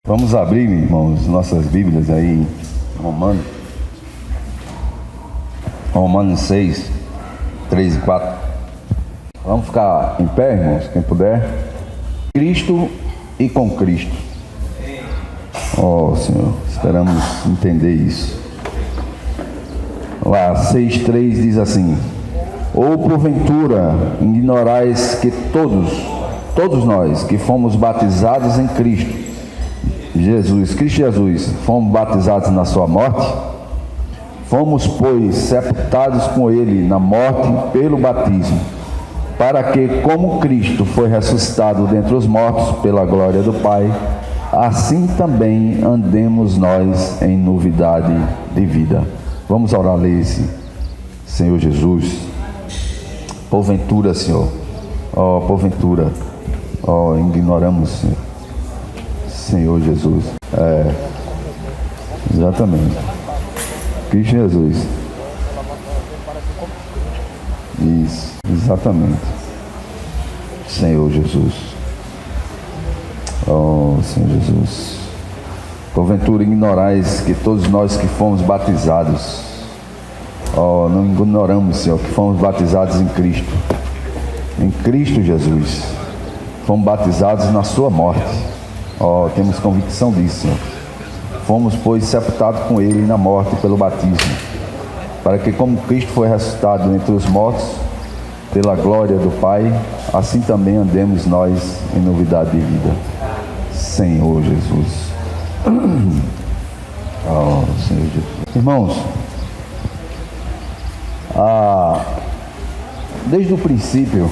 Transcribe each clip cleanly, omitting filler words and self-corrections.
Vamos abrir, irmãos, nossas Bíblias aí em Romanos 6, 3 e 4. Vamos ficar em pé, irmãos, quem puder. Cristo e com Cristo. Senhor, esperamos entender isso. Lá, 6,3 diz assim: ou porventura ignorais que todos nós que fomos batizados em Cristo Jesus, fomos batizados na sua morte? Fomos, pois, sepultados com ele na morte pelo batismo, para que, como Cristo foi ressuscitado dentre os mortos pela glória do Pai, assim também andemos nós em novidade de vida. Vamos orar a esse Senhor Jesus. Porventura, Senhor, porventura, ignoramos, Senhor Jesus. Exatamente. Cristo Jesus. Isso, exatamente. Senhor Jesus. Senhor Jesus. Porventura ignorais que todos nós que fomos batizados, não ignoramos, Senhor, que fomos batizados em Cristo Jesus. Fomos batizados na sua morte. Temos convicção disso, Senhor. Fomos, pois, sepultados com ele na morte pelo batismo, para que, como Cristo foi ressuscitado entre os mortos pela glória do Pai, assim também andemos nós em novidade de vida. Senhor Jesus. Senhor Jesus. Irmãos, desde o princípio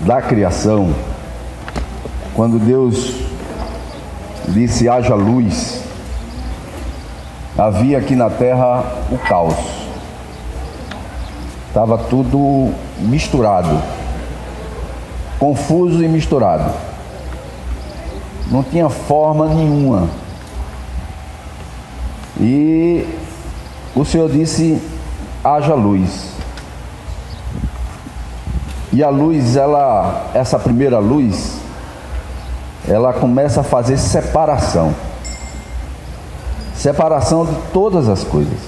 da criação, quando Deus disse haja luz, havia aqui na terra o caos. Estava tudo misturado, confuso e misturado. Não tinha forma nenhuma. E o Senhor disse haja luz. E a luz, essa primeira luz, ela começa a fazer separação de todas as coisas.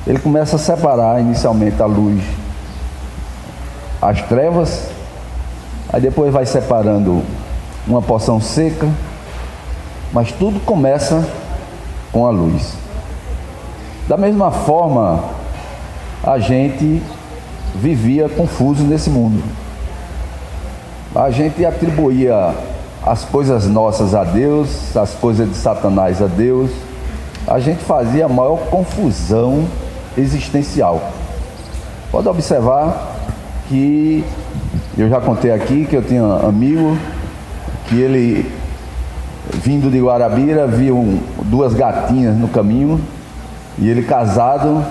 Ele começa a separar inicialmente a luz, as trevas, aí depois vai separando uma porção seca, mas tudo começa com a luz. Da mesma forma, a gente vivia confuso nesse mundo. A gente atribuía as coisas nossas a Deus, as coisas de Satanás a Deus. A gente fazia a maior confusão existencial. Pode observar que eu já contei aqui que eu tinha um amigo que ele, vindo de Guarabira, viu duas gatinhas no caminho, e ele casado.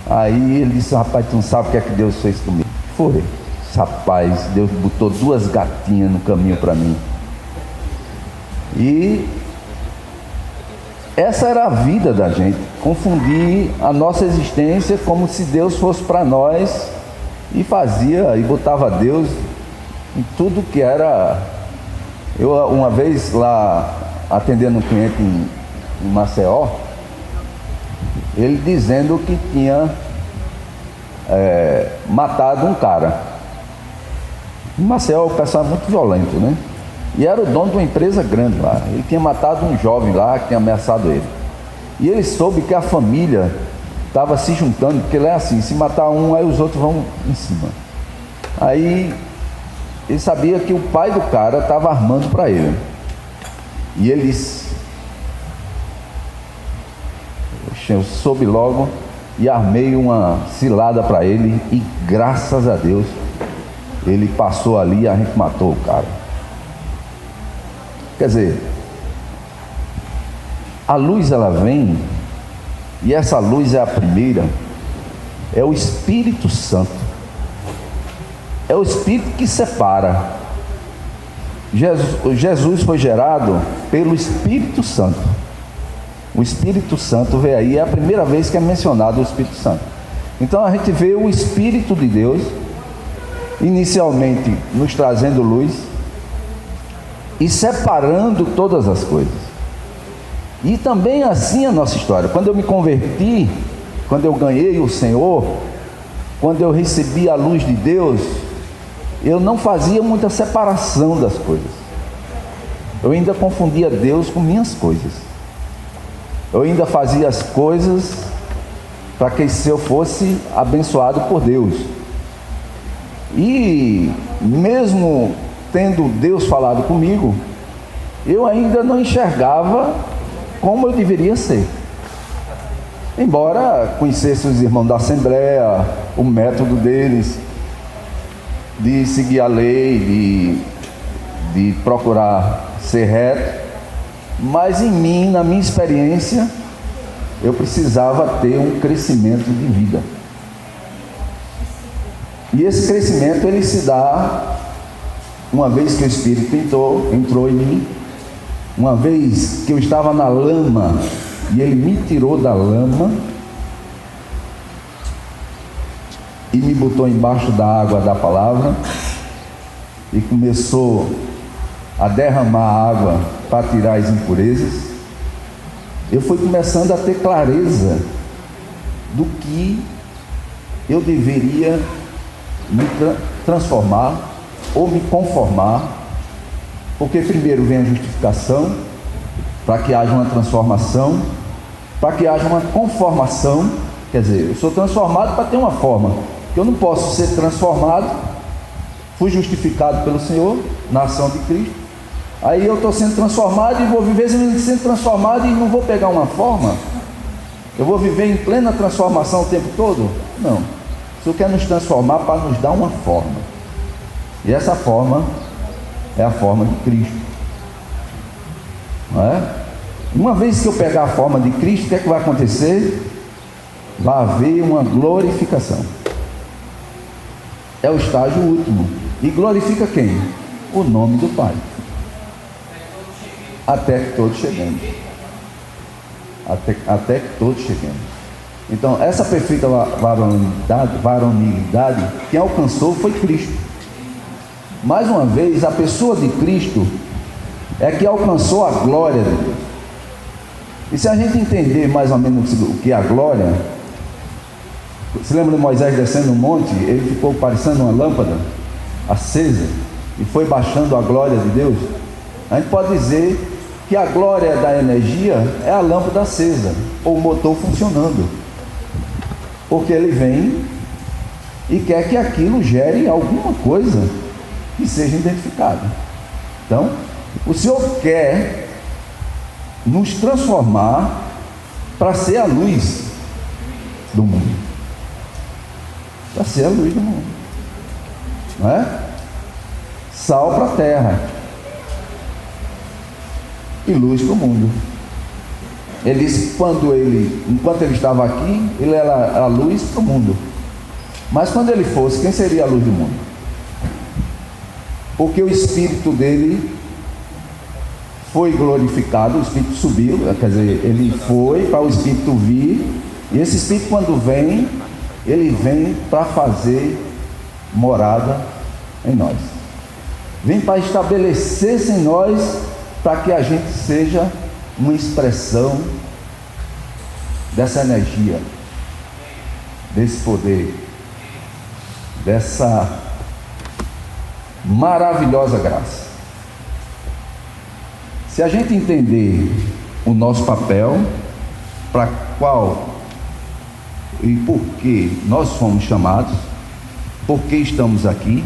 Aí ele disse: rapaz, tu não sabe o que é que Deus fez comigo? Foi, rapaz, Deus botou duas gatinhas no caminho para mim. E essa era a vida da gente, confundir a nossa existência como se Deus fosse para nós, e fazia e botava Deus em tudo que era. Eu uma vez lá atendendo um cliente em Maceió, ele dizendo que tinha matado um cara. Em Maceió o pessoal é muito violento, né? E era o dono de uma empresa grande lá. Ele tinha matado um jovem lá que tinha ameaçado ele. E ele soube que a família estava se juntando, porque ele é assim: se matar um, aí os outros vão em cima. Aí ele sabia que o pai do cara estava armando para ele. E ele disse: eu soube logo e armei uma cilada para ele, e graças a Deus ele passou ali e a gente matou o cara. Quer dizer, a luz ela vem, e essa luz é a primeira, é o Espírito Santo. É o Espírito que separa. Jesus foi gerado pelo Espírito Santo. O Espírito Santo veio aí, é a primeira vez que é mencionado o Espírito Santo. Então a gente vê o Espírito de Deus inicialmente nos trazendo luz, e separando todas as coisas. E também assim a nossa história. Quando eu me converti, quando eu ganhei o Senhor, quando eu recebi a luz de Deus, eu não fazia muita separação das coisas. Eu ainda confundia Deus com minhas coisas. Eu ainda fazia as coisas para que se eu fosse abençoado por Deus. E mesmo tendo Deus falado comigo, eu ainda não enxergava como eu deveria ser. Embora conhecesse os irmãos da Assembleia, o método deles, de seguir a lei, de procurar ser reto, mas em mim, na minha experiência, eu precisava ter um crescimento de vida. E esse crescimento, ele se dá uma vez que o Espírito entrou em mim, uma vez que eu estava na lama e ele me tirou da lama e me botou embaixo da água da palavra e começou a derramar água para tirar as impurezas. Eu fui começando a ter clareza do que eu deveria me transformar ou me conformar, porque primeiro vem a justificação, para que haja uma transformação, para que haja uma conformação. Quer dizer, eu sou transformado para ter uma forma, eu não posso ser transformado. Fui justificado pelo Senhor na ação de Cristo, aí eu estou sendo transformado e vou viver sendo transformado e não vou pegar uma forma. Eu vou viver em plena transformação o tempo todo? Não. O Senhor quer nos transformar para nos dar uma forma, e essa forma é a forma de Cristo, não é? Uma vez que eu pegar a forma de Cristo, o que é que vai acontecer? Vai haver uma glorificação. É o estágio último. E glorifica quem? O nome do Pai. Até que todos cheguemos. Até que todos cheguemos. Então, essa perfeita varonilidade, quem alcançou foi Cristo. Mais uma vez, a pessoa de Cristo é que alcançou a glória de Deus. E se a gente entender mais ou menos o que é a glória, se lembra de Moisés descendo um monte, ele ficou parecendo uma lâmpada acesa e foi baixando a glória de Deus. A gente pode dizer que a glória da energia é a lâmpada acesa, ou o motor funcionando, porque ele vem e quer que aquilo gere alguma coisa que seja identificada. Então, o Senhor quer nos transformar para ser a luz do mundo, para ser a luz do mundo, não é? Sal para a terra e luz para o mundo. Ele disse que enquanto ele estava aqui, ele era a luz para o mundo, mas quando ele fosse, quem seria a luz do mundo? Porque o Espírito dele foi glorificado, o Espírito subiu, quer dizer, ele foi para o Espírito vir, e esse Espírito, quando vem, ele vem para fazer morada em nós, vem para estabelecer-se em nós, para que a gente seja uma expressão dessa energia, desse poder, dessa maravilhosa graça. Se a gente entender o nosso papel, para qual e por que nós fomos chamados, por que estamos aqui,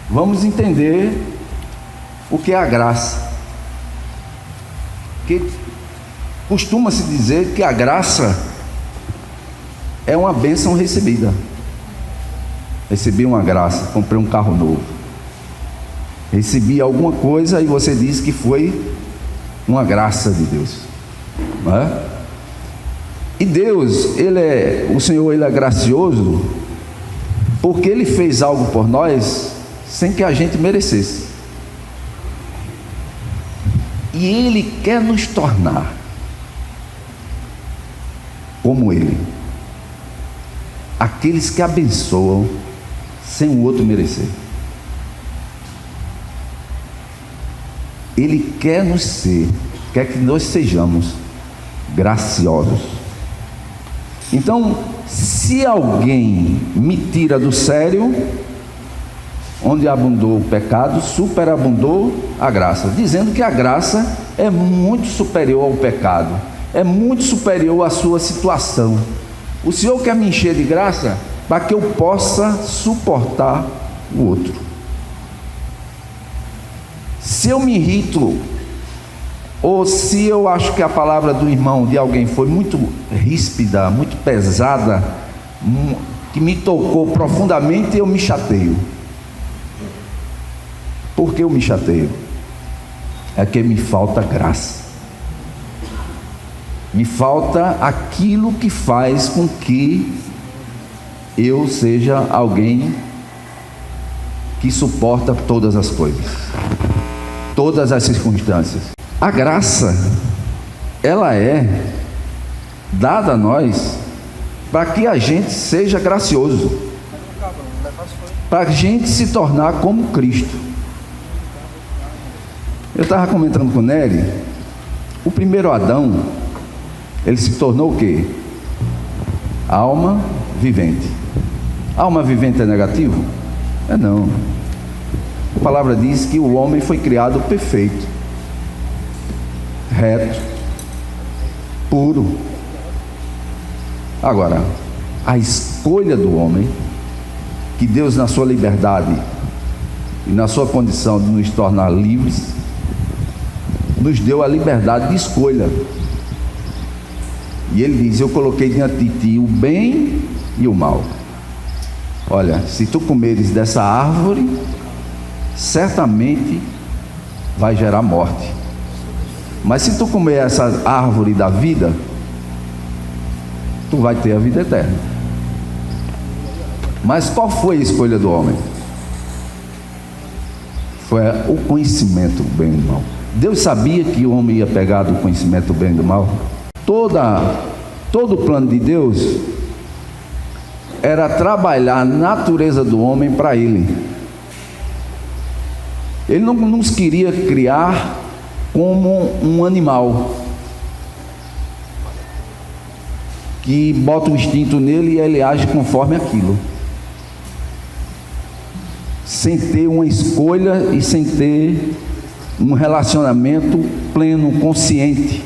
vamos entender o que é a graça. Que costuma-se dizer que a graça é uma bênção recebida. Recebi uma graça, comprei um carro novo, recebi alguma coisa e você diz que foi uma graça de Deus, não é? E Deus, o Senhor, Ele é gracioso, porque Ele fez algo por nós sem que a gente merecesse, e Ele quer nos tornar como Ele, aqueles que abençoam sem o outro merecer. Ele quer quer que nós sejamos graciosos. Então, se alguém me tira do sério, onde abundou o pecado, superabundou a graça, dizendo que a graça é muito superior ao pecado, é muito superior à sua situação. O Senhor quer me encher de graça para que eu possa suportar o outro. Se eu me irrito, ou se eu acho que a palavra do irmão, de alguém, foi muito ríspida, muito pesada, que me tocou profundamente, eu me chateio. Por que eu me chateio? É que me falta graça. Me falta aquilo que faz com que eu seja alguém que suporta todas as coisas, todas as circunstâncias. A graça, ela é dada a nós para que a gente seja gracioso, para a gente se tornar como Cristo. Eu estava comentando com o Nery, o primeiro Adão, ele se tornou o quê? Alma vivente. Alma vivente é negativo? É não. A palavra diz que o homem foi criado perfeito, reto, puro. Agora, a escolha do homem, que Deus, na sua liberdade e na sua condição de nos tornar livres, nos deu a liberdade de escolha. E ele diz: eu coloquei diante de ti o bem e o mal. Olha, se tu comeres dessa árvore, certamente vai gerar morte. Mas se tu comer essa árvore da vida, tu vai ter a vida eterna. Mas qual foi a escolha do homem? Foi o conhecimento do bem e do mal. Deus sabia que o homem ia pegar do conhecimento do bem e do mal. Todo o plano de Deus era trabalhar a natureza do homem para ele. Ele não nos queria criar como um animal que bota o instinto nele e ele age conforme aquilo, sem ter uma escolha e sem ter um relacionamento pleno, consciente.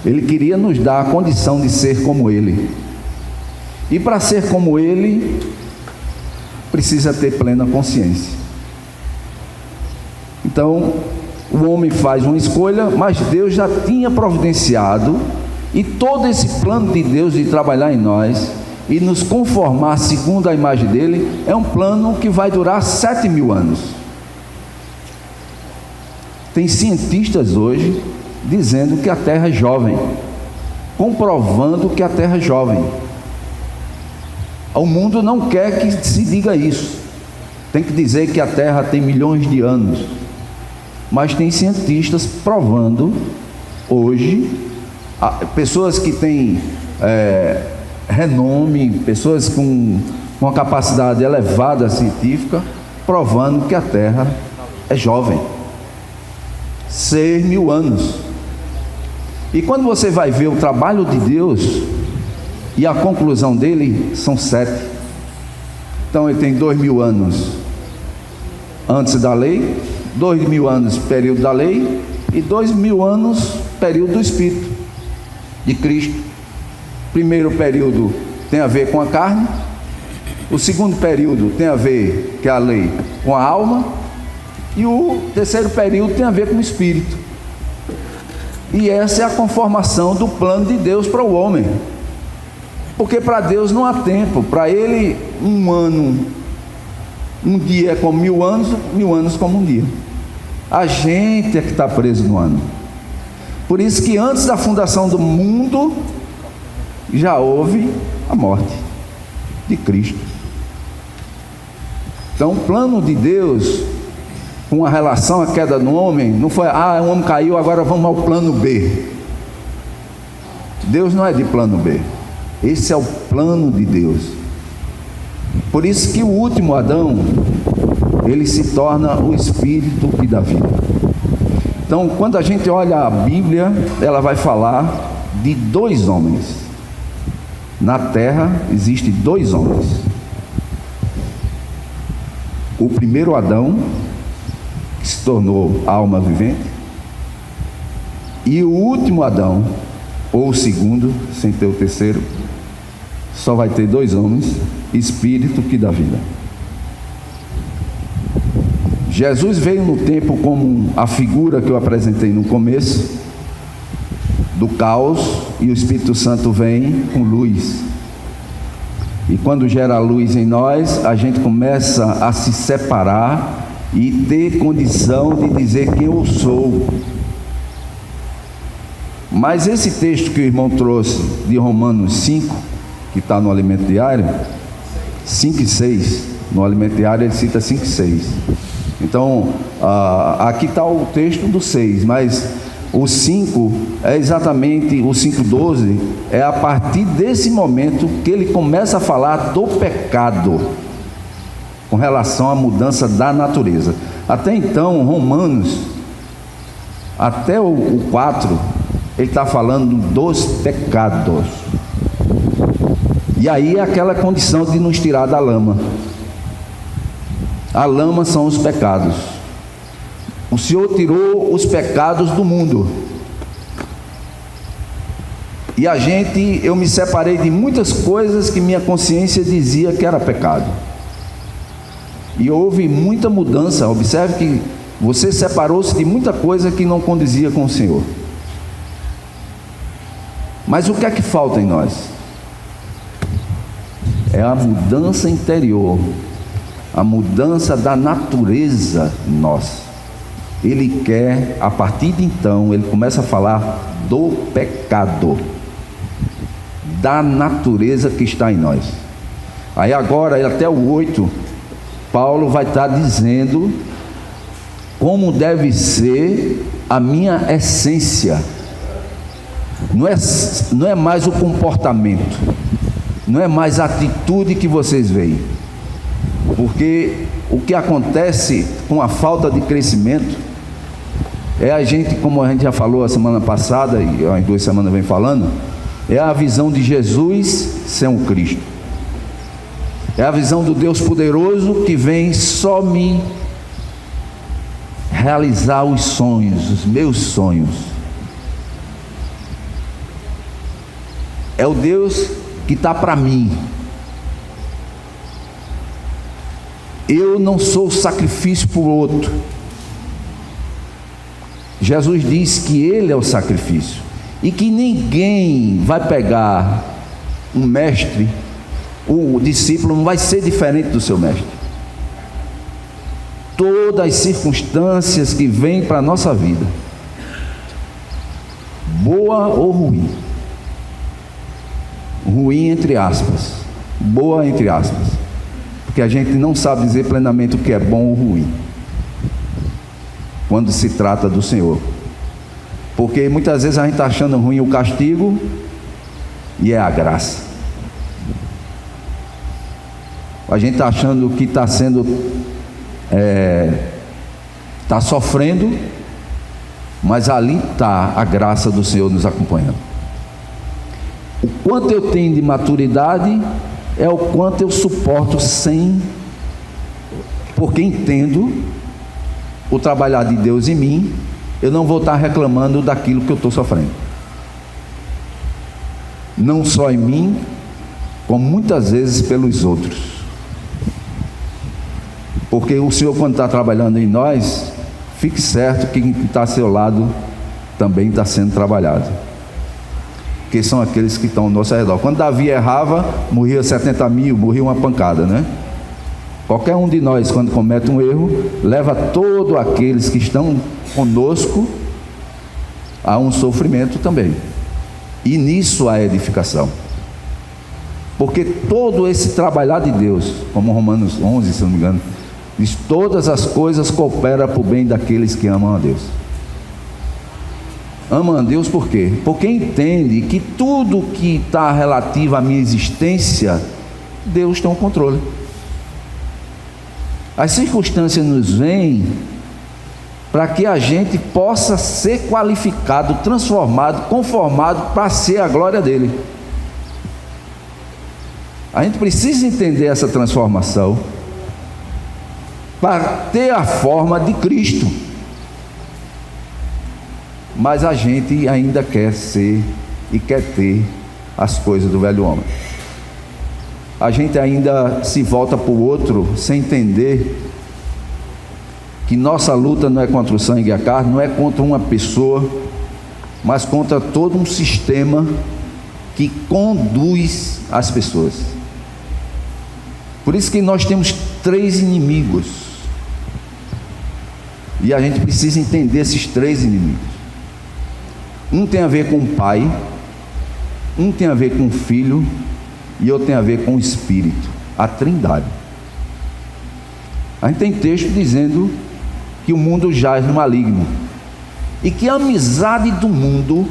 Ele queria nos dar a condição de ser como ele, e para ser como ele precisa ter plena consciência. Então o homem faz uma escolha, mas Deus já tinha providenciado, e todo esse plano de Deus de trabalhar em nós e nos conformar segundo a imagem dele, é um plano que vai durar 7.000 anos. Tem cientistas hoje dizendo que a Terra é jovem, comprovando que a Terra é jovem. O mundo não quer que se diga isso, tem que dizer que a Terra tem milhões de anos, mas tem cientistas provando hoje, pessoas que têm renome, pessoas com uma capacidade elevada científica, provando que a Terra é jovem, 6.000 anos. E quando você vai ver o trabalho de Deus e a conclusão dele, são 7. Então ele tem 2.000 anos antes da lei, 2.000 anos período da lei e 2.000 anos período do Espírito de Cristo. O primeiro período tem a ver com a carne, o segundo período tem a ver, que é a lei, com a alma, e o terceiro período tem a ver com o Espírito. E essa é a conformação do plano de Deus para o homem, porque para Deus não há tempo. Para ele, um ano, um dia é como 1.000 anos, 1.000 anos como um dia. A gente é que está preso no ano. Por isso que antes da fundação do mundo já houve a morte de Cristo. Então o plano de Deus com a relação à queda do homem não foi: o homem caiu, agora vamos ao plano B. Deus não é de plano B. Esse é o plano de Deus. Por isso que o último Adão, ele se torna o Espírito que dá vida. Então, quando a gente olha a Bíblia, ela vai falar de dois homens. Na terra existem dois homens. O primeiro Adão, que se tornou alma vivente, e o último Adão, ou o segundo, sem ter o terceiro, só vai ter dois homens, Espírito que dá vida. Jesus veio no tempo como a figura que eu apresentei no começo, do caos, e o Espírito Santo vem com luz. E quando gera luz em nós, a gente começa a se separar e ter condição de dizer quem eu sou. Mas esse texto que o irmão trouxe de Romanos 5, que está no Alimento Diário, 5 e 6, no Alimento Diário ele cita 5 e 6. Então, aqui está o texto do 6, mas o 5 é exatamente, o 5,12 é a partir desse momento que ele começa a falar do pecado, com relação à mudança da natureza. Até então, Romanos, até o 4, ele está falando dos pecados. E aí é aquela condição de nos tirar da lama. A lama são os pecados. O Senhor tirou os pecados do mundo. E eu me separei de muitas coisas que minha consciência dizia que era pecado. E houve muita mudança. Observe que você separou-se de muita coisa que não condizia com o Senhor. Mas o que é que falta em nós? É a mudança interior, a mudança da natureza nossa. Ele quer, a partir de então, ele começa a falar do pecado, da natureza que está em nós. Aí agora, até o 8, Paulo vai estar dizendo como deve ser a minha essência. Não é mais o comportamento, não é mais a atitude que vocês veem, porque o que acontece com a falta de crescimento é a gente, como a gente já falou a semana passada, e em 2 semanas vem falando, é a visão de Jesus ser um Cristo, é a visão do Deus poderoso que vem só me realizar os sonhos, os meus sonhos. É o Deus que está para mim. Eu não sou sacrifício para o outro. Jesus diz que Ele é o sacrifício e que ninguém vai pegar um mestre, o discípulo não vai ser diferente do seu mestre. Todas as circunstâncias que vêm para a nossa vida, boa ou ruim, ruim entre aspas, boa entre aspas, porque a gente não sabe dizer plenamente o que é bom ou ruim quando se trata do Senhor, porque muitas vezes a gente está achando ruim o castigo e é a graça. A gente está achando que está sendo está sofrendo, mas ali está a graça do Senhor nos acompanhando. O quanto eu tenho de maturidade é o quanto eu suporto porque entendo o trabalhar de Deus em mim. Eu não vou estar reclamando daquilo que eu estou sofrendo, não só em mim, como muitas vezes pelos outros, porque o Senhor, quando está trabalhando em nós, fique certo que quem está ao seu lado também está sendo trabalhado, que são aqueles que estão ao nosso redor. Quando Davi errava, morria 70 mil, morria uma pancada, né? Qualquer um de nós, quando comete um erro, leva todos aqueles que estão conosco a um sofrimento também. E nisso há edificação, porque todo esse trabalhar de Deus, como Romanos 11, se não me engano, diz: todas as coisas cooperam para o bem daqueles que amam a Deus. Amam a Deus por quê? Porque entende que tudo que está relativo à minha existência, Deus tem um controle. As circunstâncias nos vêm para que a gente possa ser qualificado, transformado, conformado para ser a glória dele. A gente precisa entender essa transformação para ter a forma de Cristo. Mas a gente ainda quer ser e quer ter as coisas do velho homem. A gente ainda se volta para o outro sem entender que nossa luta não é contra o sangue e a carne, não é contra uma pessoa, mas contra todo um sistema que conduz as pessoas. Por isso que nós temos 3 inimigos, e a gente precisa entender esses 3 inimigos. Um tem a ver com o pai, um tem a ver com o filho, e outro tem a ver com o espírito, a trindade. A gente tem texto dizendo que o mundo jaz no maligno, e que a amizade do mundo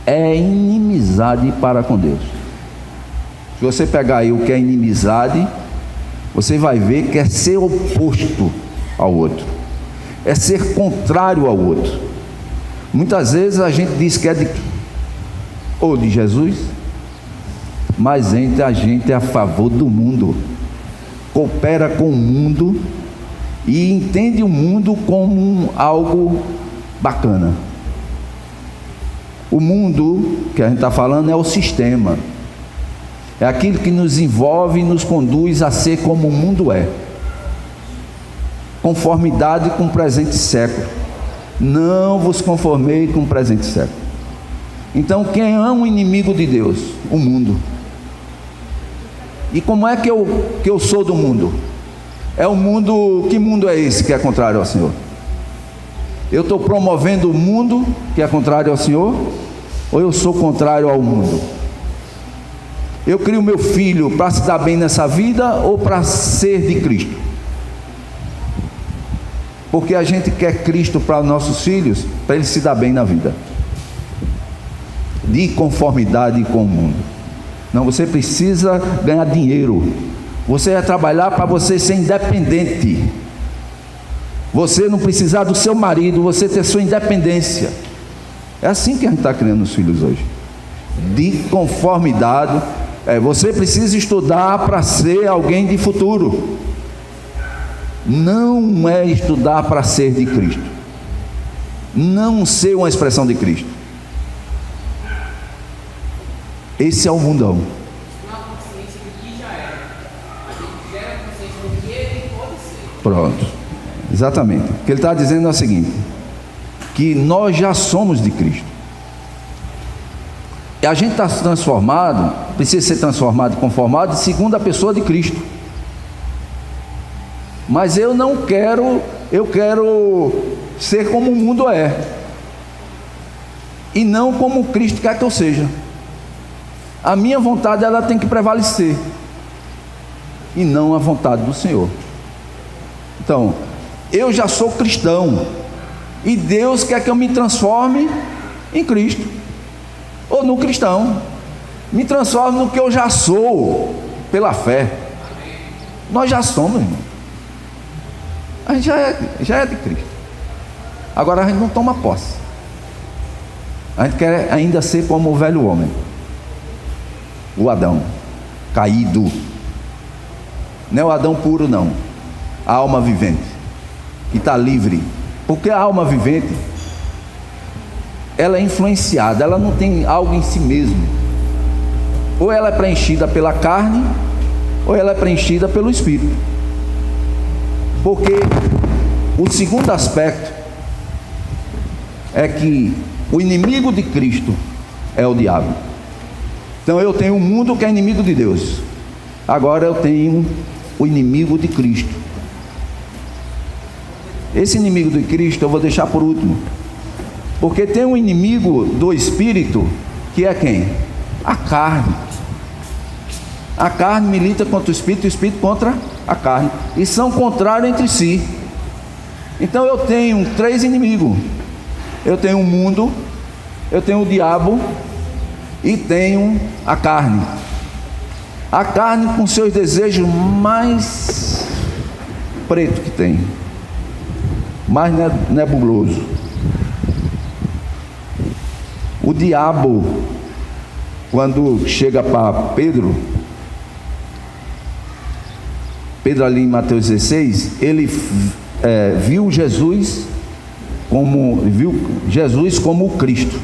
é inimizade para com Deus. Se você pegar aí o que é inimizade, você vai ver que é ser oposto ao outro, é ser contrário ao outro. Muitas vezes a gente diz que é de Jesus, mas a gente é a favor do mundo, coopera com o mundo e entende o mundo como algo bacana. O mundo que a gente está falando é o sistema, é aquilo que nos envolve e nos conduz a ser como o mundo é, conformidade com o presente século. Não vos conformei com o presente século. Então, quem é um inimigo de Deus? O mundo. E como é que eu sou do mundo? É o mundo, que mundo é esse que é contrário ao Senhor? Eu estou promovendo o mundo que é contrário ao Senhor? Ou eu sou contrário ao mundo? Eu crio meu filho para se dar bem nessa vida ou para ser de Cristo? Porque a gente quer Cristo para os nossos filhos, para ele se dar bem na vida, de conformidade com o mundo. Não, você precisa ganhar dinheiro, você vai trabalhar para você ser independente, você não precisar do seu marido, você ter sua independência. É assim que a gente está criando os filhos hoje, de conformidade. Você precisa estudar para ser alguém de futuro, não é estudar para ser de Cristo, não ser uma expressão de Cristo. Esse é o mundão. Pronto, exatamente. O que ele está dizendo é o seguinte: que nós já somos de Cristo. E a gente está transformado, precisa ser transformado e conformado segundo a pessoa de Cristo. Mas eu não quero, eu quero ser como o mundo é, e não como Cristo quer que eu seja. A minha vontade, ela tem que prevalecer, e não a vontade do Senhor. Então, eu já sou cristão, e Deus quer que eu me transforme em Cristo, ou no cristão. Me transforme no que eu já sou, pela fé. Nós já somos, irmão. A gente já é de Cristo. Agora a gente não toma posse. A gente quer ainda ser como o velho homem, o Adão caído. Não é o Adão puro, não. A alma vivente, que está livre. Porque a alma vivente, ela é influenciada, ela não tem algo em si mesmo. Ou ela é preenchida pela carne, ou ela é preenchida pelo Espírito. Porque o segundo aspecto é que o inimigo de Cristo é o diabo. Então eu tenho um mundo que é inimigo de Deus. Agora eu tenho o inimigo de Cristo. Esse inimigo de Cristo eu vou deixar por último, porque tem um inimigo do Espírito, que é quem? A carne. A carne milita contra o Espírito contra a carne, e são contrários entre si. Então eu tenho 3 inimigos. Eu tenho o mundo, eu tenho o diabo e tenho a carne. A carne com seus desejos mais preto que tem, mais nebuloso. O diabo, quando chega para Pedro ali em Mateus 16, ele viu Jesus como o Cristo,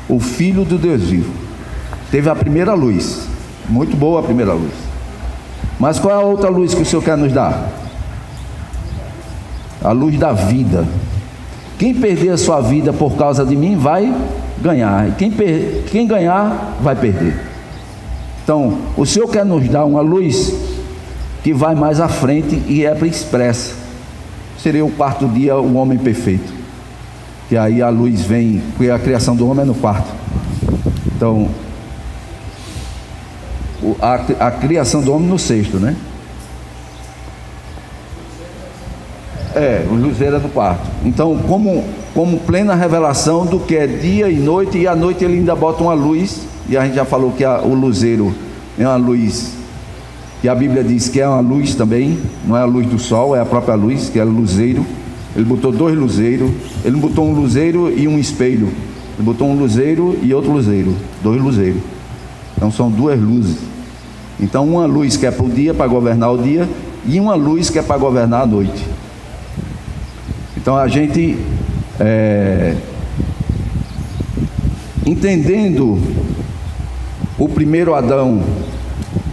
o Filho do Deus vivo. Teve a primeira luz, muito boa a primeira luz. Mas qual é a outra luz que o Senhor quer nos dar? A luz da vida. Quem perder a sua vida por causa de mim vai ganhar, e quem ganhar vai perder. Então o Senhor quer nos dar uma luz que vai mais à frente e é expressa. Seria o quarto dia, o homem perfeito, que aí a luz vem, porque a criação do homem é no quarto. Então a criação do homem no sexto, né? O luzeiro é no quarto. Então, como plena revelação do que é dia e noite, e à noite ele ainda bota uma luz, e a gente já falou que o luzeiro é uma luz, e a Bíblia diz que é uma luz também, não é a luz do sol, é a própria luz, que é o luzeiro. Ele botou 2 luzeiros, ele não botou um luzeiro e um espelho, ele botou um luzeiro e outro luzeiro, 2 luzeiros. Então são 2 luzes. Então uma luz que é para o dia, para governar o dia, e uma luz que é para governar a noite. Então a gente, entendendo o primeiro Adão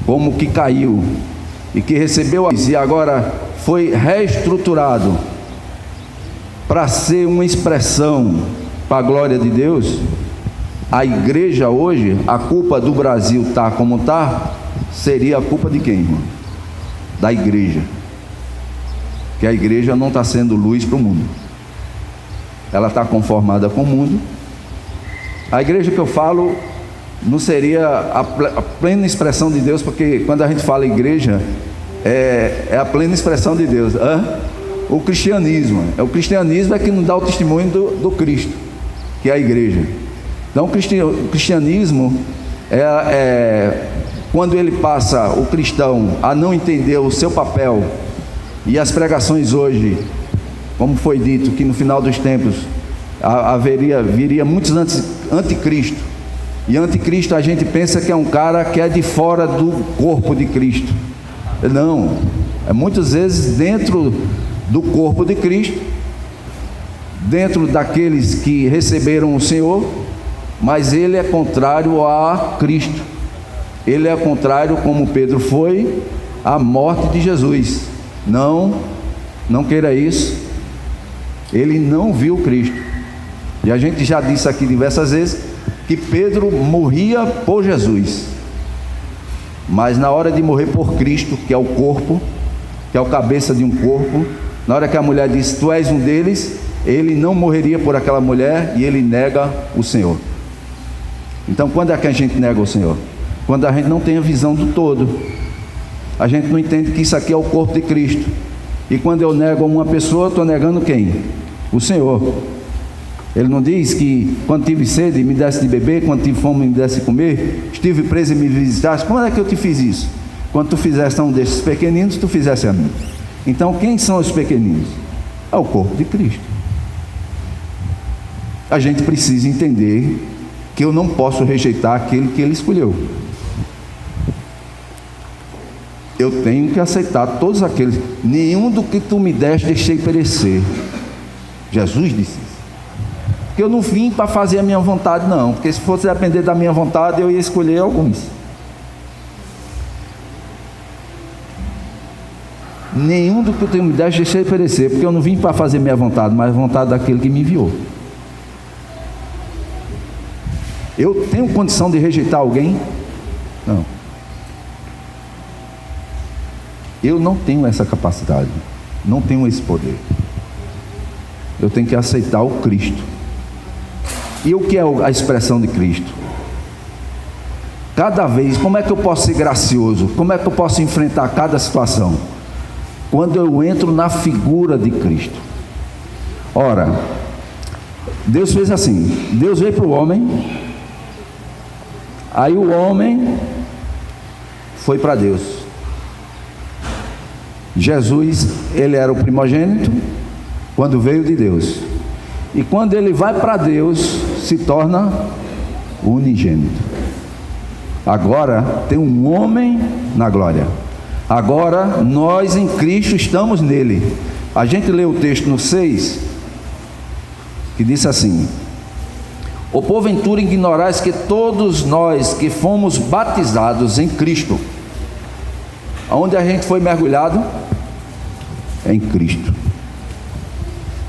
como que caiu e que recebeu e agora foi reestruturado para ser uma expressão para a glória de Deus, a igreja hoje, a culpa do Brasil está como está, seria a culpa de quem, irmão? Da igreja. Que a igreja não está sendo luz para o mundo, ela está conformada com o mundo. A igreja que eu falo não seria a plena expressão de Deus, porque quando a gente fala igreja, é a plena expressão de Deus. O cristianismo é que nos dá o testemunho do Cristo, que é a igreja. Então o cristianismo quando ele passa o cristão a não entender o seu papel. E as pregações hoje, como foi dito, que no final dos tempos viria muitos anticristo. E anticristo a gente pensa que é um cara que é de fora do corpo de Cristo. Não, é muitas vezes dentro do corpo de Cristo, dentro daqueles que receberam o Senhor, mas ele é contrário a Cristo. Ele é contrário, como Pedro foi, à morte de Jesus. Não queira isso. Ele não viu Cristo. E a gente já disse aqui diversas vezes que Pedro morria por Jesus, mas na hora de morrer por Cristo, que é o corpo, que é o cabeça de um corpo, na hora que a mulher disse: tu és um deles, ele não morreria por aquela mulher, e ele nega o Senhor. Então quando é que a gente nega o Senhor? Quando a gente não tem a visão do todo. A gente não entende que isso aqui é o corpo de Cristo. E quando eu nego uma pessoa, estou negando quem? O Senhor. Ele não diz que quando tive sede me desse de beber, quando tive fome me desse de comer, estive preso e me visitaste? Quando é que eu te fiz isso? Quando tu fizeste a um desses pequeninos, tu fizeste a mim. Então quem são os pequeninos? É o corpo de Cristo. A gente precisa entender que eu não posso rejeitar aquele que ele escolheu. Eu tenho que aceitar todos aqueles. Nenhum do que tu me deste deixei perecer. Jesus disse isso. Porque eu não vim para fazer a minha vontade, não. Porque se fosse depender da minha vontade, eu ia escolher alguns. Nenhum do que tu me deste deixei perecer. Porque eu não vim para fazer minha vontade, mas a vontade daquele que me enviou. Eu tenho condição de rejeitar alguém? Não. Eu não tenho essa capacidade, não tenho esse poder. Eu tenho que aceitar o Cristo. E o que é a expressão de Cristo? Cada vez, como é que eu posso ser gracioso? Como é que eu posso enfrentar cada situação? Quando eu entro na figura de Cristo. Ora, Deus fez assim, Deus veio para o homem, aí o homem foi para Deus. Jesus, ele era o primogênito quando veio de Deus. E quando ele vai para Deus, se torna unigênito. Agora tem um homem na glória. Agora nós em Cristo estamos nele. A gente lê o texto no 6, que disse assim: ou porventura ignorais que todos nós que fomos batizados em Cristo, aonde a gente foi mergulhado? Em Cristo.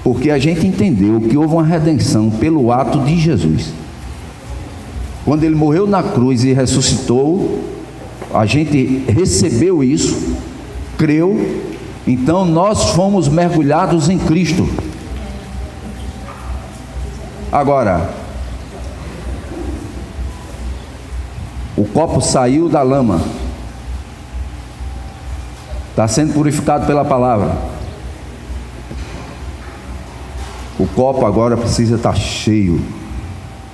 Porque a gente entendeu que houve uma redenção pelo ato de Jesus. Quando ele morreu na cruz e ressuscitou, a gente recebeu isso, creu, então nós fomos mergulhados em Cristo. Agora, o copo saiu da lama, está sendo purificado pela palavra. O copo agora precisa estar cheio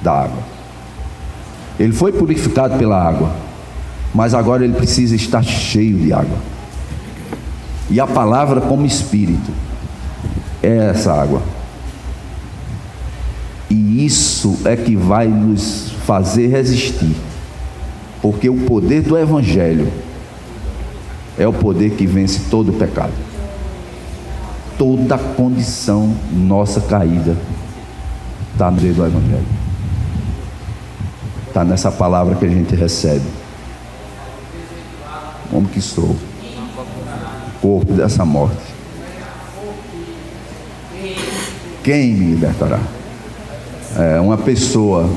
da água. Ele foi purificado pela água, mas agora ele precisa estar cheio de água. E a palavra como espírito é essa água. E isso é que vai nos fazer resistir, porque o poder do evangelho é o poder que vence todo o pecado. Toda a condição nossa caída está no poder do evangelho, está nessa palavra que a gente recebe. Como que sou corpo dessa morte, quem me libertará? Uma pessoa.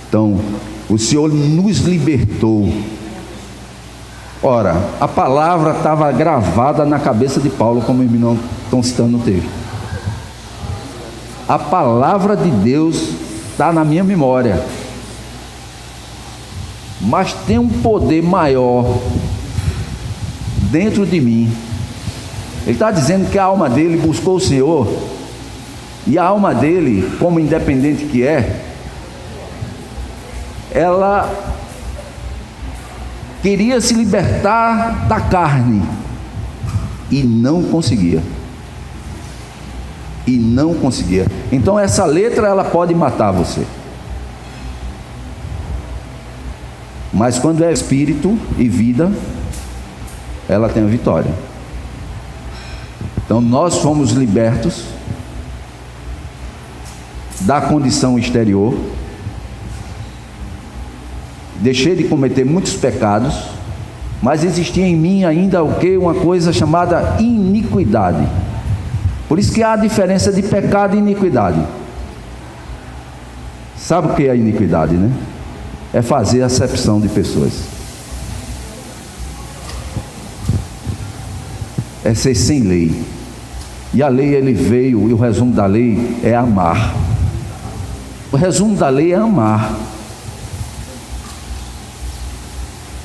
Então o Senhor nos libertou. Ora, a palavra estava gravada na cabeça de Paulo, como os irmãos estão citando no texto. A palavra de Deus está na minha memória, mas tem um poder maior dentro de mim. Ele está dizendo que a alma dele buscou o Senhor, e a alma dele, como independente que é, ela queria se libertar da carne e não conseguia. Então essa letra ela pode matar você, mas quando é espírito e vida, ela tem a vitória. Então nós fomos libertos da condição exterior. Deixei de cometer muitos pecados, mas existia em mim ainda o que? Uma coisa chamada iniquidade. Por isso que há a diferença de pecado e iniquidade. Sabe o que é a iniquidade, né? É fazer acepção de pessoas, é ser sem lei. E a lei, ele veio, e o resumo da lei é amar. O resumo da lei é amar.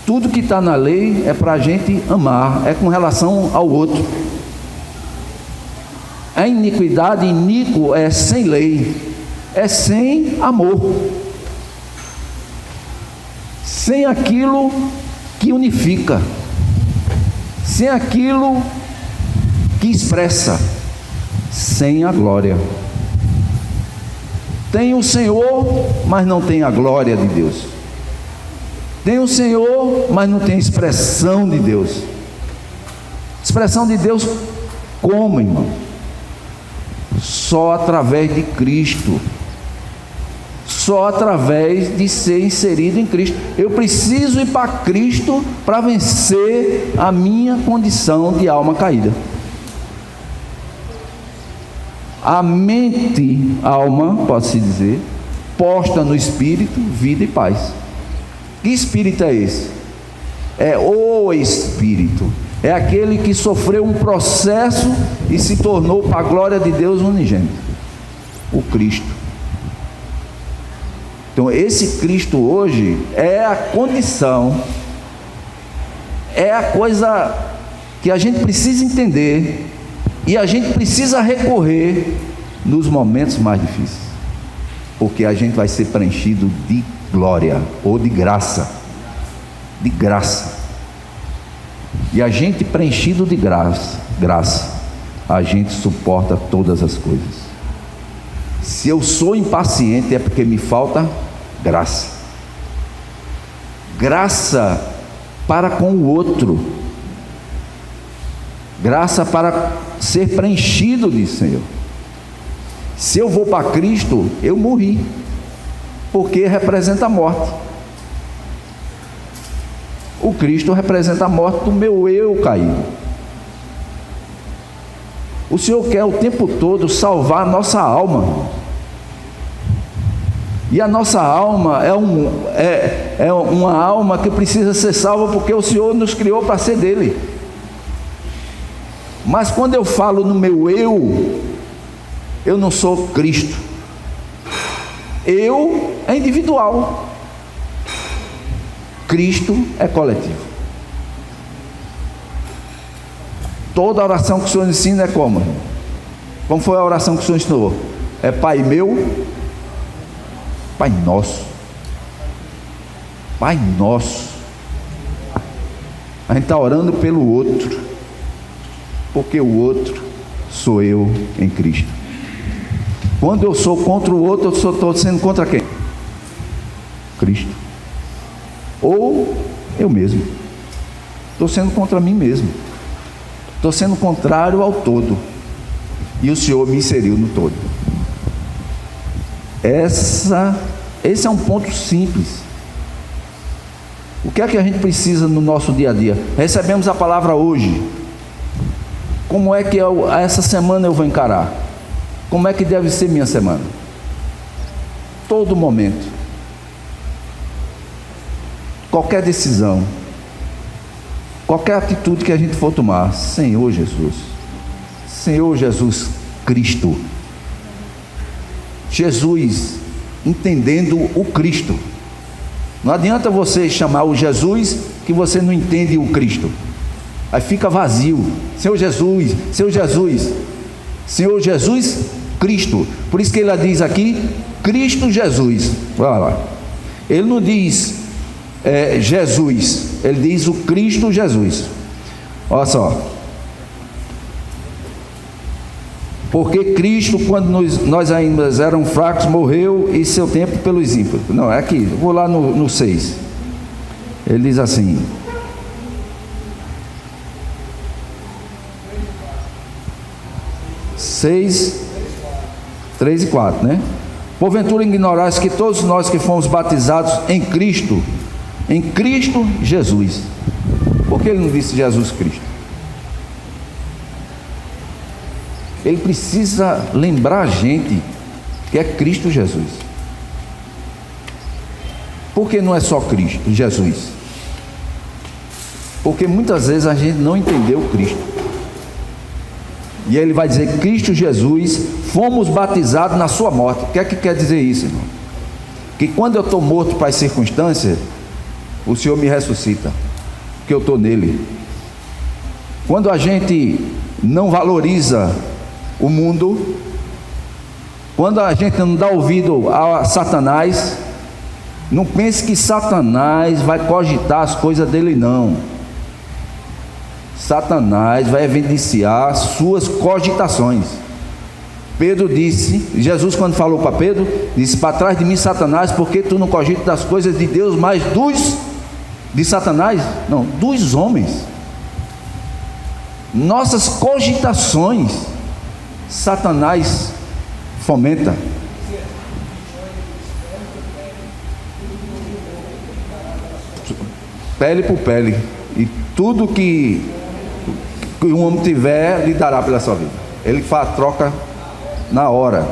Tudo que está na lei é para a gente amar, é com relação ao outro. A iniquidade, iníquo é sem lei, é sem amor, sem aquilo que unifica, sem aquilo que expressa, sem a glória. Tem o Senhor, mas não tem a glória de Deus. Tem o Senhor, mas não tem a expressão de Deus. Expressão de Deus como, irmão? Só através de Cristo. Só através de ser inserido em Cristo. Eu preciso ir para Cristo para vencer a minha condição de alma caída. A mente, alma, pode-se dizer, posta no Espírito, vida e paz. Que Espírito é esse? É o Espírito. É aquele que sofreu um processo e se tornou para a glória de Deus unigênito. O Cristo. Então esse Cristo hoje é a condição, é a coisa que a gente precisa entender e a gente precisa recorrer nos momentos mais difíceis, porque a gente vai ser preenchido de glória ou de graça. De graça. E a gente preenchido de graça, a gente suporta todas as coisas. Se eu sou impaciente é porque me falta graça. Graça para com o outro. Graça para ser preenchido de Senhor. Se eu vou para Cristo, eu morri, porque representa a morte. O Cristo representa a morte do meu eu caído. O Senhor quer o tempo todo salvar a nossa alma. E a nossa alma é uma alma que precisa ser salva, porque o Senhor nos criou para ser dele. Mas quando eu falo no meu eu não sou Cristo. Eu é individual. Cristo é coletivo. Toda oração que o Senhor ensina é como? Como foi a oração que o Senhor ensinou? É Pai meu, Pai nosso. Pai nosso. A gente está orando pelo outro, porque o outro sou eu em Cristo. Quando eu sou contra o outro, eu estou sendo contra quem? Cristo. Ou eu mesmo. Estou sendo contra mim mesmo. Estou sendo contrário ao todo. E o Senhor me inseriu no todo. Esse é um ponto simples. O que é que a gente precisa no nosso dia a dia? Recebemos a palavra hoje. Como é que essa semana eu vou encarar? Como é que deve ser minha semana? Todo momento. Qualquer decisão, qualquer atitude que a gente for tomar, Senhor Jesus Cristo, Jesus entendendo o Cristo. Não adianta você chamar o Jesus que você não entende o Cristo, aí fica vazio. Senhor Jesus, Senhor Jesus, Senhor Jesus Cristo. Por isso que ele diz aqui Cristo Jesus. Olha lá, ele não diz Jesus, ele diz o Cristo Jesus. Olha só, porque Cristo, quando nós ainda éramos fracos, morreu em seu tempo pelos ímpios. Não, é aqui, vou lá no 6, ele diz assim: seis, 3 e 4, né? Porventura ignorais que todos nós que fomos batizados em Cristo Jesus. Por que ele não disse Jesus Cristo? Ele precisa lembrar a gente que é Cristo Jesus. Por que não é só Cristo Jesus? Porque muitas vezes a gente não entendeu Cristo. E ele vai dizer: Cristo Jesus, fomos batizados na sua morte. O que é que quer dizer isso, irmão? Que quando eu estou morto para as circunstâncias, o Senhor me ressuscita, porque eu estou nele. Quando a gente não valoriza o mundo, quando a gente não dá ouvido a Satanás, não pense que Satanás vai cogitar as coisas dele, não. Satanás vai evidenciar suas cogitações. Pedro disse, Jesus quando falou para Pedro, disse: para trás de mim, Satanás, porque tu não cogitas das coisas de Deus, mas de Satanás? Não, dos homens. Nossas cogitações Satanás fomenta. Pele por pele. E tudo que um homem tiver, lhe dará pela sua vida. Ele troca na hora,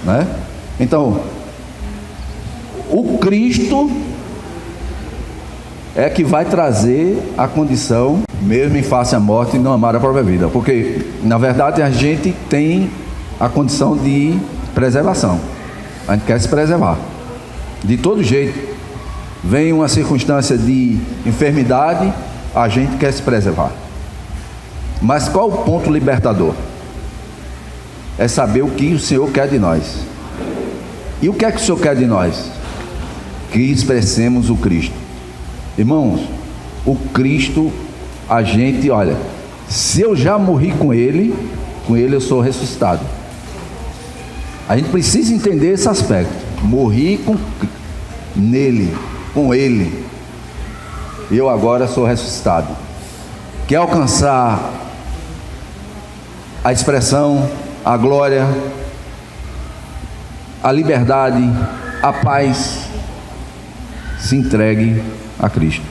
né? Então, o Cristo é que vai trazer a condição, mesmo em face à morte, e não amar a própria vida. Porque, na verdade, a gente tem a condição de preservação. A gente quer se preservar. De todo jeito. Vem uma circunstância de enfermidade, a gente quer se preservar. Mas qual o ponto libertador? É saber o que o Senhor quer de nós. E o que é que o Senhor quer de nós? Que expressemos o Cristo. Irmãos, o Cristo a gente, olha, se eu já morri com ele eu sou ressuscitado. A gente precisa entender esse aspecto. Morri nele, com ele, eu agora sou ressuscitado. Quer alcançar a expressão, a glória, a liberdade, a paz, se entregue a Cristo.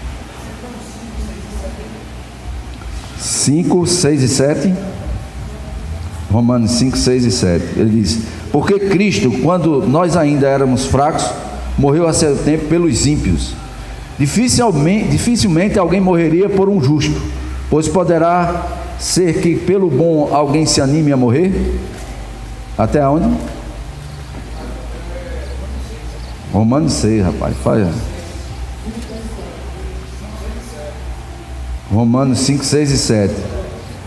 5, 6 e 7. Romanos 5, 6 e 7. Ele diz: porque Cristo, quando nós ainda éramos fracos, morreu a seu tempo pelos ímpios. Dificilmente alguém morreria por um justo, pois poderá ser que pelo bom alguém se anime a morrer? Até onde? Romanos 6, rapaz. Faz. Romanos 5, 6 e 7.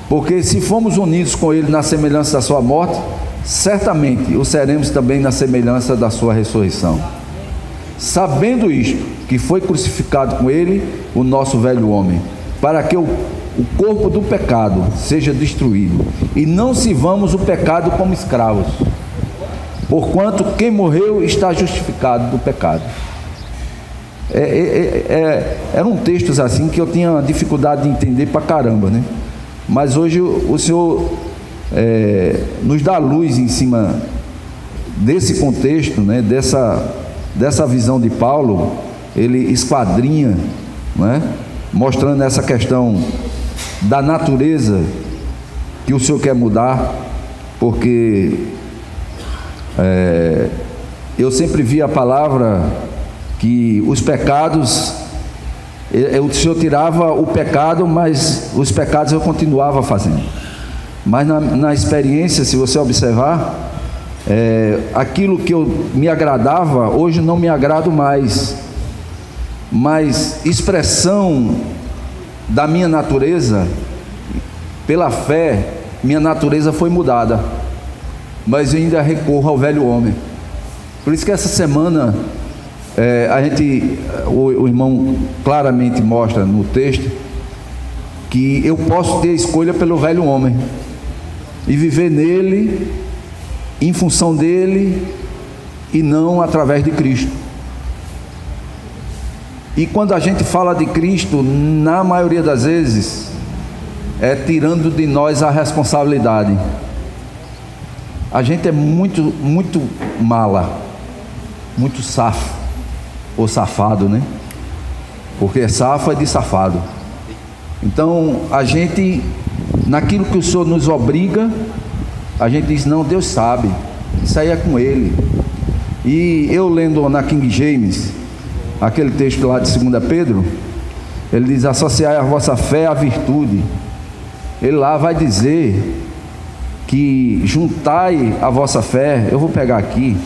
Porque se fomos unidos com ele na semelhança da sua morte, certamente o seremos também na semelhança da sua ressurreição. Sabendo isto, que foi crucificado com ele o nosso velho homem, para que o corpo do pecado seja destruído, e não sirvamos o pecado como escravos, porquanto quem morreu está justificado do pecado. Eram textos assim que eu tinha dificuldade de entender pra caramba, né? Mas hoje o Senhor nos dá luz em cima desse contexto, né? Dessa visão de Paulo. Ele esquadrinha, né? Mostrando essa questão da natureza que o Senhor quer mudar, porque eu sempre vi a palavra que os pecados, o Senhor tirava o pecado, mas os pecados eu continuava fazendo. Mas na experiência, se você observar, aquilo que me agradava, hoje não me agrado mais. Mas expressão da minha natureza, pela fé, minha natureza foi mudada, mas eu ainda recorro ao velho homem. Por isso que essa semana o irmão claramente mostra no texto que eu posso ter escolha pelo velho homem e viver nele, em função dele, e não através de Cristo. E quando a gente fala de Cristo, na maioria das vezes, tirando de nós a responsabilidade. A gente é muito mala, muito safo, ou safado, né? Porque safo é de safado. Então, a gente, naquilo que o Senhor nos obriga, a gente diz: não, Deus sabe, isso aí é com Ele. E eu lendo na King James, aquele texto lá de 2 Pedro, ele diz: associai a vossa fé à virtude. Ele lá vai dizer que juntai a vossa fé. Eu vou pegar aqui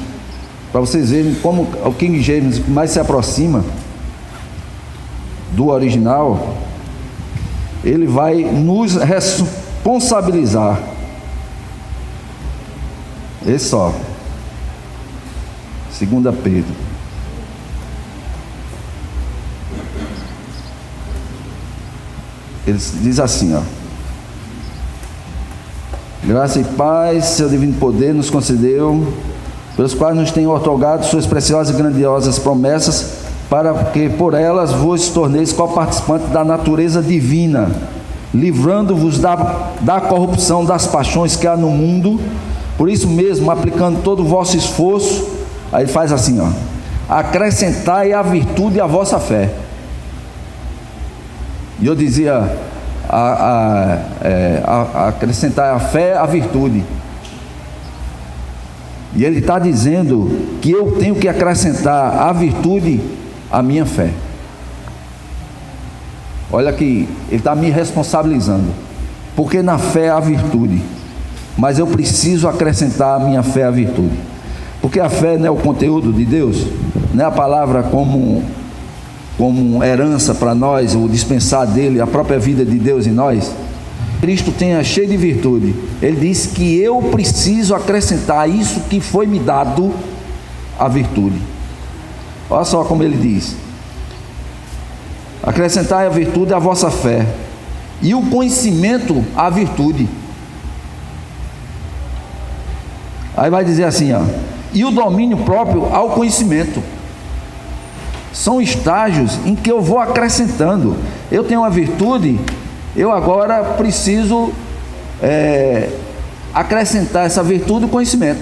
para vocês verem como o King James mais se aproxima do original. Ele vai nos responsabilizar. Esse só, 2 Pedro. Ele diz assim, ó: graça e paz, seu divino poder nos concedeu, pelos quais nos tem otorgado suas preciosas e grandiosas promessas, para que por elas vos torneis coparticipantes da natureza divina, livrando-vos da corrupção das paixões que há no mundo. Por isso mesmo, aplicando todo o vosso esforço, aí ele faz assim, ó: acrescentai a virtude à vossa fé. E eu dizia, acrescentar a fé à virtude. E ele está dizendo que eu tenho que acrescentar à virtude a minha fé. Olha que ele está me responsabilizando, porque na fé há virtude, mas eu preciso acrescentar a minha fé à virtude, porque a fé não é o conteúdo de Deus, não é a palavra como herança para nós, o dispensar dele, a própria vida de Deus em nós. Cristo tenha cheio de virtude. Ele diz que eu preciso acrescentar isso que foi me dado, a virtude. Olha só como ele diz: acrescentai a virtude à vossa fé, e o conhecimento a virtude. Aí vai dizer assim, ó, e o domínio próprio ao conhecimento. São estágios em que eu vou acrescentando. Eu tenho uma virtude, eu agora preciso acrescentar essa virtude, o conhecimento.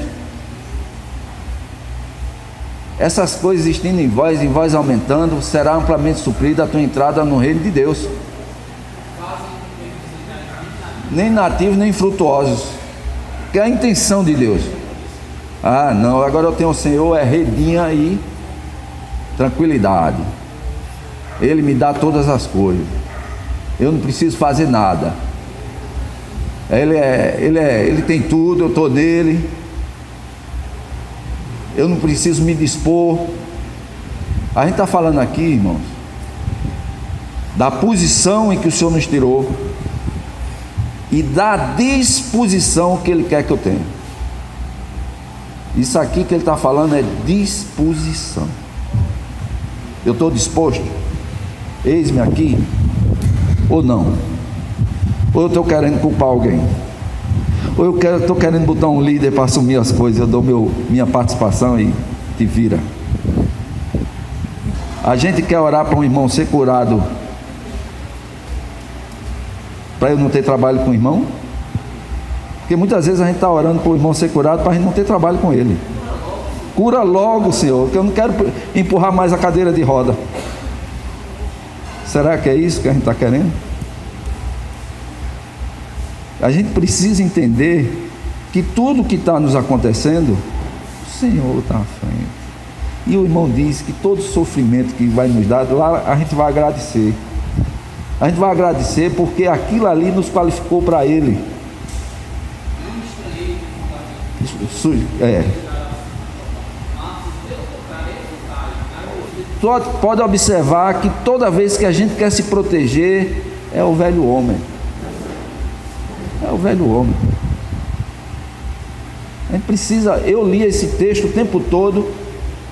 Essas coisas existindo em vós aumentando, será amplamente suprida a tua entrada no reino de Deus. Nem nativos, nem frutuosos, que é a intenção de Deus. Ah, não, agora eu tenho o Senhor, é redinha e tranquilidade. Ele me dá todas as coisas. Eu não preciso fazer nada. Ele tem tudo, eu estou nele. Eu não preciso me dispor. A gente está falando aqui, irmãos, da posição em que o Senhor nos tirou e da disposição que Ele quer que eu tenha. Isso aqui que Ele está falando é disposição. Eu estou disposto? Eis-me aqui? Ou não? Ou eu estou querendo culpar alguém? Ou eu estou querendo botar um líder para assumir as coisas? Eu dou minha participação e te vira. A gente quer orar para um irmão ser curado para eu não ter trabalho com o irmão? Porque muitas vezes a gente está orando para o irmão ser curado para a gente não ter trabalho com ele. Cura logo, Senhor, que eu não quero empurrar mais a cadeira de roda. Será que é isso que a gente está querendo? A gente precisa entender que tudo que está nos acontecendo, o Senhor está à frente. E o irmão diz que todo sofrimento que vai nos dar, lá a gente vai agradecer. A gente vai agradecer porque aquilo ali nos qualificou para Ele. Pode observar que toda vez que a gente quer se proteger, é o velho homem. É o velho homem. A gente precisa. Eu li esse texto o tempo todo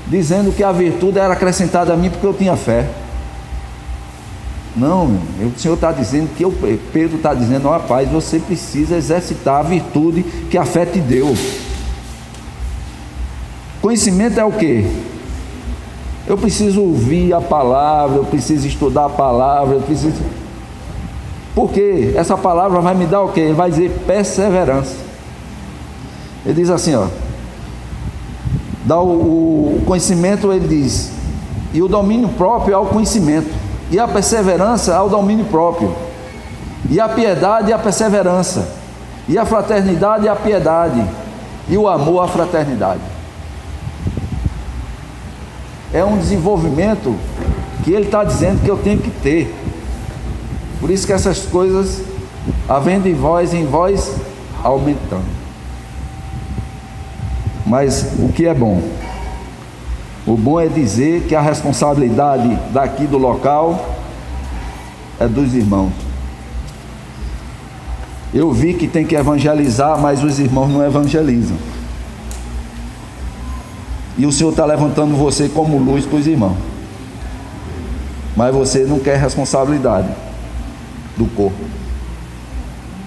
dizendo que a virtude era acrescentada a mim porque eu tinha fé. Não, o Senhor está dizendo que Pedro está dizendo, ó, rapaz, você precisa exercitar a virtude que a fé te deu. Conhecimento é o quê? Eu preciso ouvir a palavra, eu preciso estudar a palavra, eu preciso... Porque essa palavra vai me dar o quê? Ele vai dizer perseverança. Ele diz assim, ó, dá o conhecimento, ele diz, e o domínio próprio ao conhecimento, e a perseverança ao domínio próprio, e a piedade e a perseverança, e a fraternidade e a piedade, e o amor à fraternidade. É um desenvolvimento que ele está dizendo que eu tenho que ter. Por isso que essas coisas, havendo em vós aumentando. Mas o que é bom? O bom é dizer que a responsabilidade daqui do local é dos irmãos. Eu vi que tem que evangelizar, mas os irmãos não evangelizam. E o Senhor está levantando você como luz para os irmãos. Mas você não quer responsabilidade do corpo.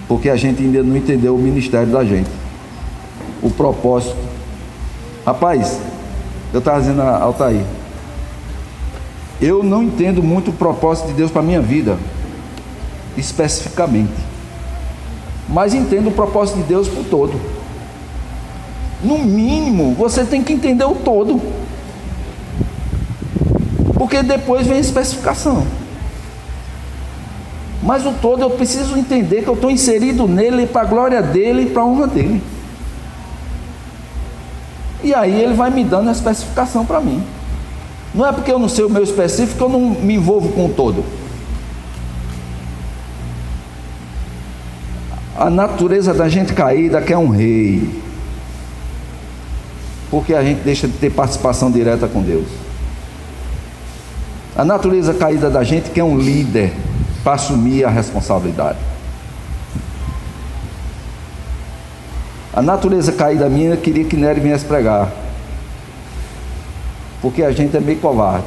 Porque a gente ainda não entendeu o ministério da gente. O propósito. Rapaz, eu estava dizendo a Altair, eu não entendo muito o propósito de Deus para a minha vida, especificamente. Mas entendo o propósito de Deus por todo. No mínimo, você tem que entender o todo. Porque depois vem a especificação. Mas o todo eu preciso entender que eu estou inserido nele para a glória dele e para a honra dele. E aí ele vai me dando a especificação para mim. Não é porque eu não sei o meu específico que eu não me envolvo com o todo. A natureza da gente caída quer um rei. Porque a gente deixa de ter participação direta com Deus. A natureza caída da gente quer um líder para assumir a responsabilidade. A natureza caída minha queria que Nery viesse pregar. Porque a gente é meio covarde.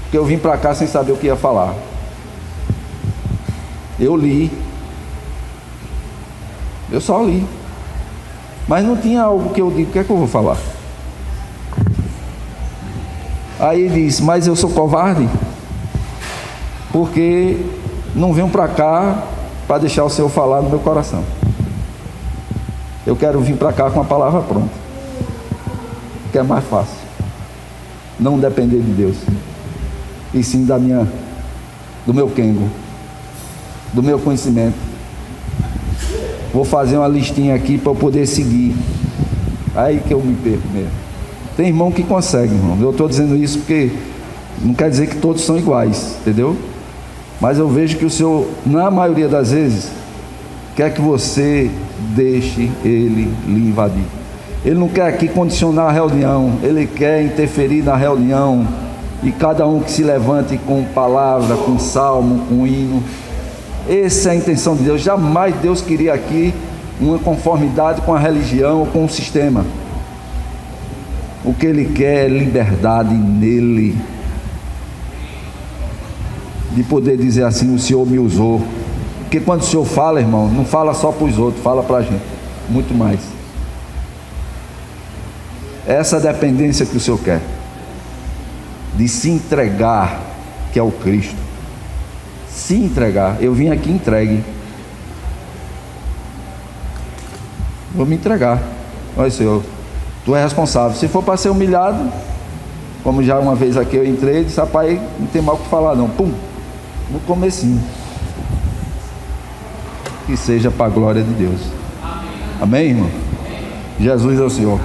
Porque eu vim para cá sem saber o que ia falar. Eu li. Eu só li. Mas não tinha algo que eu digo, o que é que eu vou falar? Aí ele diz, mas eu sou covarde, porque não venho para cá para deixar o Senhor falar no meu coração. Eu quero vir para cá com a palavra pronta, que é mais fácil. Não depender de Deus, e sim do meu quengo, do meu conhecimento. Vou fazer uma listinha aqui para eu poder seguir. Aí que eu me perco mesmo. Tem irmão que consegue, irmão. Eu estou dizendo isso porque não quer dizer que todos são iguais, entendeu? Mas eu vejo que o Senhor, na maioria das vezes, quer que você deixe Ele lhe invadir. Ele não quer aqui condicionar a reunião, Ele quer interferir na reunião. E cada um que se levante com palavra, com salmo, com hino. Essa é a intenção de Deus. Jamais Deus queria aqui uma conformidade com a religião ou com o sistema. O que Ele quer é liberdade nele, de poder dizer assim, o Senhor me usou. Porque quando o Senhor fala, irmão, não fala só para os outros, fala para a gente, muito mais. Essa dependência que o Senhor quer, de se entregar, que é o Cristo. Se entregar. Eu vim aqui entregue. Vou me entregar. Olha, Senhor, Tu és responsável. Se for para ser humilhado, como já uma vez aqui eu entrei, disse, rapaz, não tem mal o que falar não. Pum, no comecinho. Que seja para a glória de Deus. Amém, irmão? Jesus é o Senhor.